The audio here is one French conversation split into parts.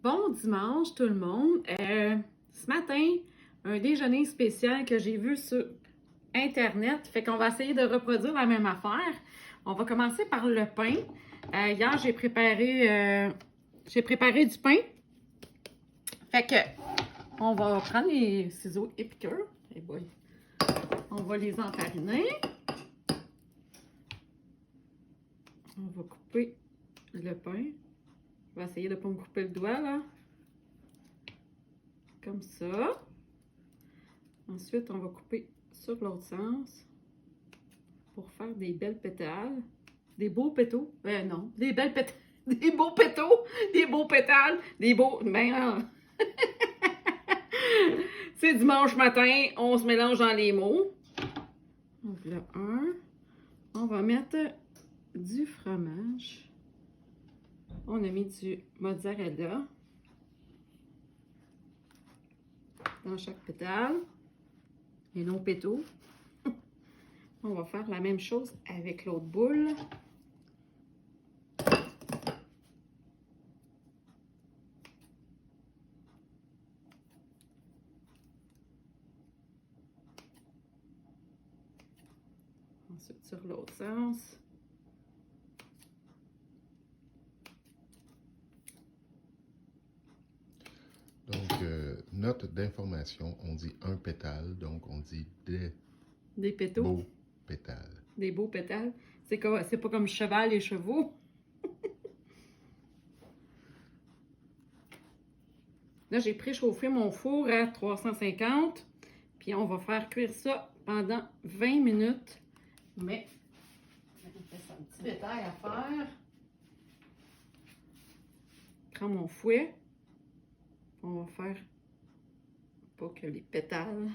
Bon dimanche tout le monde. Ce matin, un déjeuner spécial que j'ai vu sur Internet. Fait qu'on va essayer de reproduire la même affaire. On va commencer par le pain. Hier, j'ai préparé du pain. Fait que on va prendre les ciseaux épicures. Hey boy. On va les enfariner. On va couper le pain. Je vais essayer de ne pas me couper le doigt, là. Comme ça. Ensuite, on va couper sur l'autre sens pour faire des belles pétales. Des beaux pétaux. Non, des belles pétales. Des beaux pétaux. Des beaux pétales. Des beaux... Ben, c'est dimanche matin. On se mélange dans les mots. Donc là, on va mettre du fromage. On a mis du mozzarella dans chaque pétale et nos pétaux. On va faire la même chose avec l'autre boule. Ensuite sur l'autre sens. Donc, note d'information, on dit un pétale, donc on dit des pétaux. Beaux pétales. Des beaux pétales. C'est pas comme cheval et chevaux. Là, j'ai préchauffé mon four à 350. Puis on va faire cuire ça pendant 20 minutes. Mais, il reste un petit détail à faire. Je prends mon fouet. On va faire pour que les pétales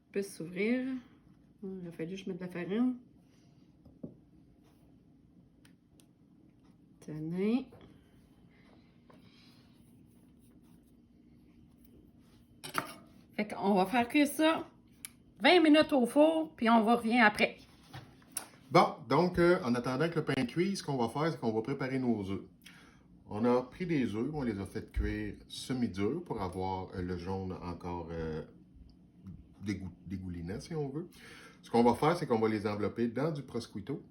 puissent s'ouvrir. Il a fallu que je mette de la farine. Tenez. Fait qu'on va faire cuire ça 20 minutes au four, puis on revient après. Bon, donc, en attendant que le pain cuise, ce qu'on va faire, c'est qu'on va préparer nos œufs. On a pris des œufs, on les a fait cuire semi-durs pour avoir le jaune encore dégoulinant, si on veut. Ce qu'on va faire, c'est qu'on va les envelopper dans du prosciutto,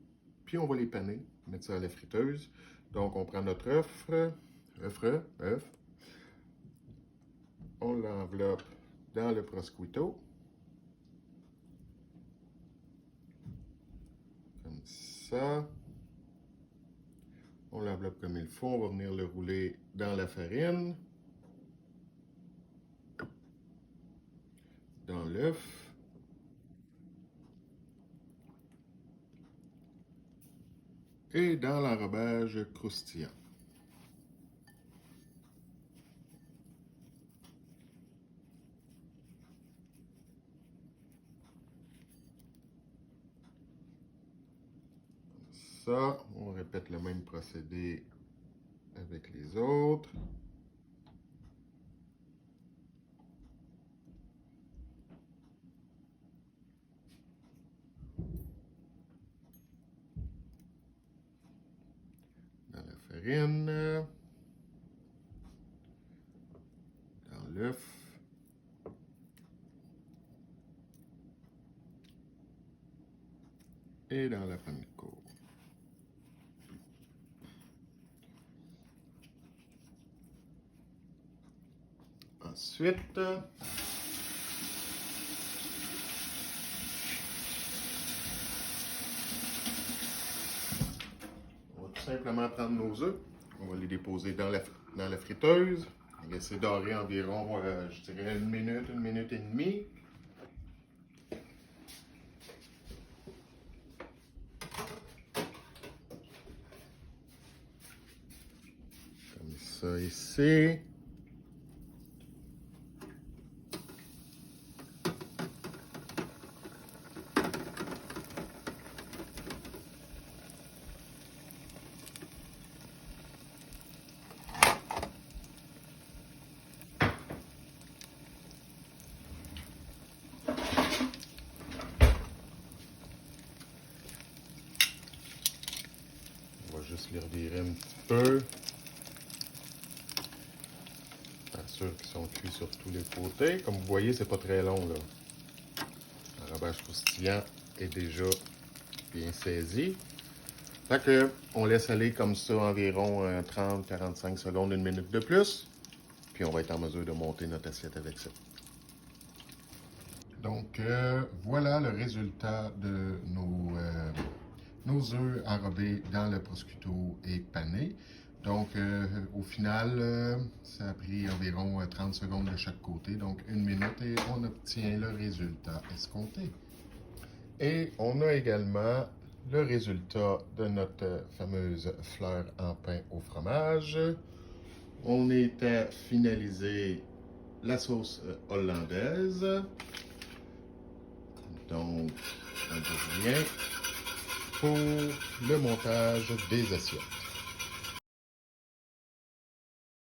puis on va les paner, mettre ça à la friteuse. Donc, on prend notre œuf, on l'enveloppe dans le prosciutto, comme ça. On l'enveloppe comme il faut, on va venir le rouler dans la farine, dans l'œuf. Et dans l'enrobage croustillant. Comme ça, on répète le même procédé avec les autres. Dans la farine, dans l'œuf, et dans la panko. Ensuite, on va tout simplement prendre nos œufs, on va les déposer dans la friteuse, laisser dorer environ, je dirais, une minute et demie. Comme ça ici. On va juste les revirer un petit peu. s'assure qu'ils sont cuits sur tous les côtés. Comme vous voyez, c'est pas très long, là. L'enrobage croustillant est déjà bien saisi. Fait que on laisse aller comme ça environ 30-45 secondes, 1 minute de plus. Puis on va être en mesure de monter notre assiette avec ça. Donc, voilà le résultat de nos œufs enrobés dans le prosciutto et pané. Donc, au final, ça a pris environ 30 secondes de chaque côté, donc 1 minute, et on obtient le résultat escompté. Et on a également le résultat de notre fameuse fleur en pain au fromage. On est à finaliser la sauce hollandaise. Donc, on revient pour le montage des assiettes.